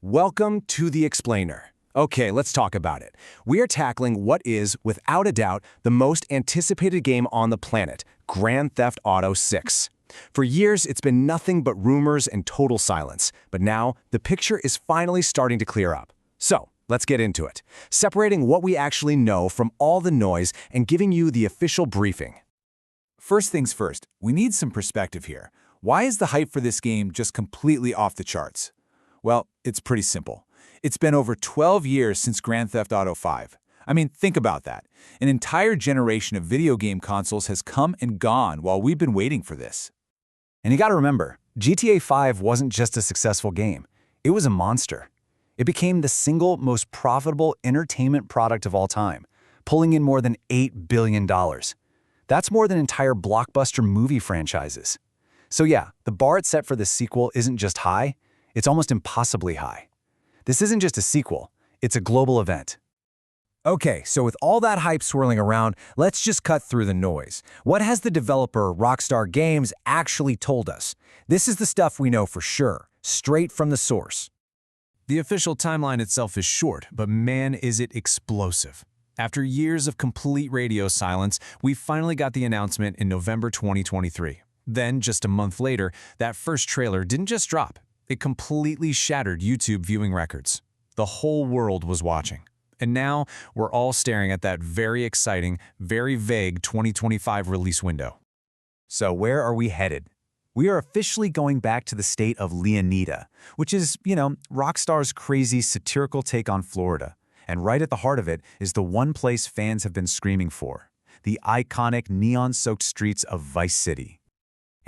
Welcome to The Explainer. Okay, let's talk about it. We are tackling what is, without a doubt, the most anticipated game on the planet, Grand Theft Auto 6. For years, it's been nothing but rumors and total silence, but now the picture is finally starting to clear up. So, let's get into it, separating what we actually know from all the noise and giving you the official briefing. First things first, we need some perspective here. Why is the hype for this game just completely off the charts? Well, it's pretty simple. It's been over 12 years since Grand Theft Auto 5. I mean, think about that. An entire generation of video game consoles has come and gone while we've been waiting for this. And you gotta remember, GTA 5 wasn't just a successful game. It was a monster. It became the single most profitable entertainment product of all time, pulling in more than $8 billion. That's more than entire blockbuster movie franchises. So yeah, the bar it's set for this sequel isn't just high, it's almost impossibly high. This isn't just a sequel, it's a global event. Okay, so with all that hype swirling around, let's just cut through the noise. What has the developer, Rockstar Games, actually told us? This is the stuff we know for sure, straight from the source. The official timeline itself is short, but man is it explosive. After years of complete radio silence, we finally got the announcement in November 2023. Then, just a month later, that first trailer didn't just drop. It completely shattered YouTube viewing records. The whole world was watching. And now, we're all staring at that very exciting, very vague 2025 release window. So where are we headed? We are officially going back to the state of Leonida, which is, Rockstar's crazy satirical take on Florida. And right at the heart of it is the one place fans have been screaming for, the iconic neon-soaked streets of Vice City.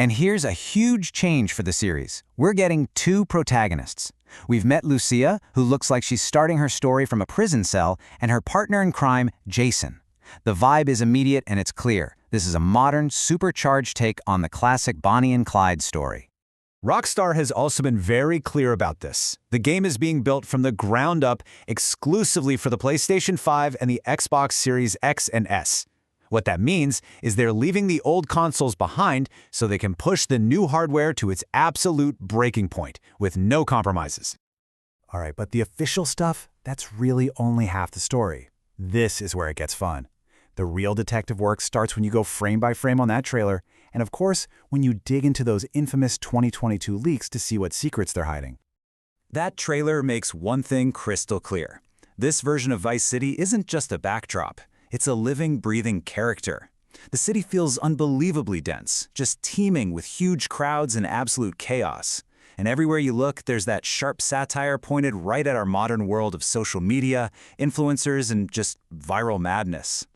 And here's a huge change for the series. We're getting two protagonists. We've met Lucia, who looks like she's starting her story from a prison cell, and her partner in crime, Jason. The vibe is immediate and it's clear. This is a modern, supercharged take on the classic Bonnie and Clyde story. Rockstar has also been very clear about this. The game is being built from the ground up exclusively for the PlayStation 5 and the Xbox Series X and S. What that means is they're leaving the old consoles behind so they can push the new hardware to its absolute breaking point, with no compromises. All right, but the official stuff, that's really only half the story. This is where it gets fun. The real detective work starts when you go frame by frame on that trailer, and of course, when you dig into those infamous 2022 leaks to see what secrets they're hiding. That trailer makes one thing crystal clear. This version of Vice City isn't just a backdrop. It's a living, breathing character. The city feels unbelievably dense, just teeming with huge crowds and absolute chaos. And everywhere you look, there's that sharp satire pointed right at our modern world of social media, influencers, and just viral madness.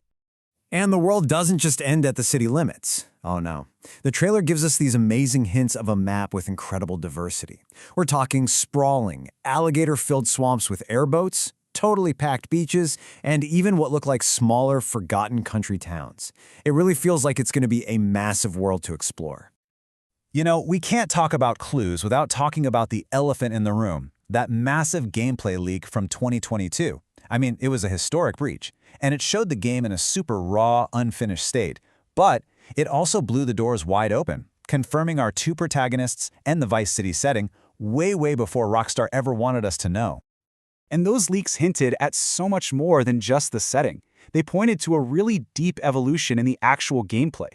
And the world doesn't just end at the city limits. Oh no. The trailer gives us these amazing hints of a map with incredible diversity. We're talking sprawling, alligator-filled swamps with airboats, totally packed beaches, and even what look like smaller, forgotten country towns. It really feels like it's going to be a massive world to explore. We can't talk about clues without talking about the elephant in the room, that massive gameplay leak from 2022. I mean, it was a historic breach, and it showed the game in a super raw, unfinished state. But it also blew the doors wide open, confirming our two protagonists and the Vice City setting way before Rockstar ever wanted us to know. And those leaks hinted at so much more than just the setting. They pointed to a really deep evolution in the actual gameplay.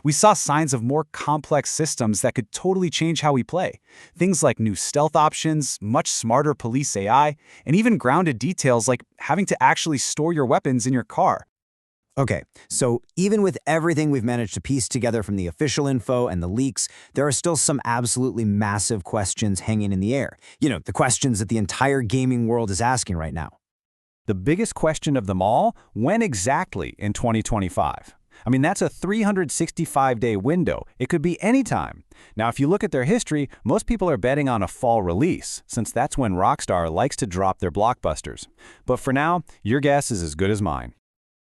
We saw signs of more complex systems that could totally change how we play. Things like new stealth options, much smarter police AI, and even grounded details like having to actually store your weapons in your car. Okay, so even with everything we've managed to piece together from the official info and the leaks, there are still some absolutely massive questions hanging in the air. The questions that the entire gaming world is asking right now. The biggest question of them all, when exactly in 2025? I mean, that's a 365-day window. It could be any time. Now, if you look at their history, most people are betting on a fall release, since that's when Rockstar likes to drop their blockbusters. But for now, your guess is as good as mine.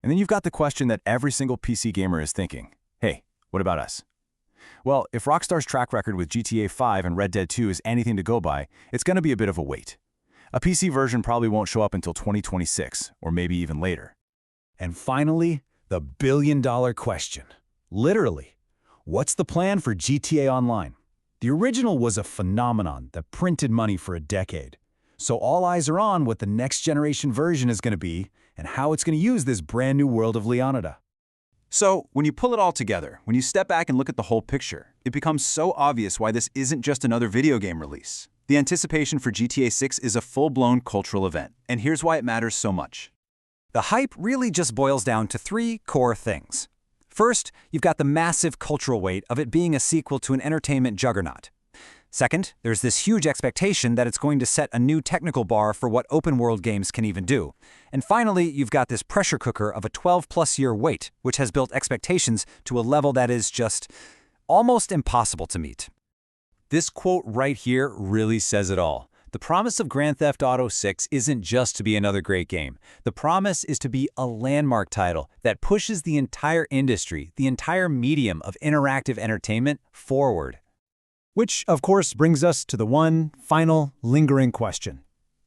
And then you've got the question that every single PC gamer is thinking. Hey, what about us? Well, if Rockstar's track record with GTA 5 and Red Dead 2 is anything to go by, it's going to be a bit of a wait. A PC version probably won't show up until 2026, or maybe even later. And finally, the billion-dollar question. Literally, what's the plan for GTA Online? The original was a phenomenon that printed money for a decade. So all eyes are on what the next generation version is going to be and how it's going to use this brand new world of Leonida. So, when you pull it all together, when you step back and look at the whole picture, it becomes so obvious why this isn't just another video game release. The anticipation for GTA 6 is a full-blown cultural event, and here's why it matters so much. The hype really just boils down to three core things. First, you've got the massive cultural weight of it being a sequel to an entertainment juggernaut. Second, there's this huge expectation that it's going to set a new technical bar for what open-world games can even do. And finally, you've got this pressure cooker of a 12-plus-year wait, which has built expectations to a level that is just almost impossible to meet. This quote right here really says it all. The promise of Grand Theft Auto 6 isn't just to be another great game. The promise is to be a landmark title that pushes the entire industry, the entire medium of interactive entertainment forward. Which, of course, brings us to the one final, lingering question.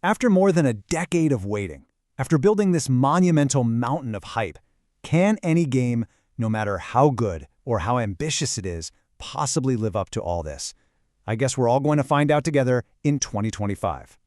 After more than a decade of waiting, after building this monumental mountain of hype, can any game, no matter how good or how ambitious it is, possibly live up to all this? I guess we're all going to find out together in 2025.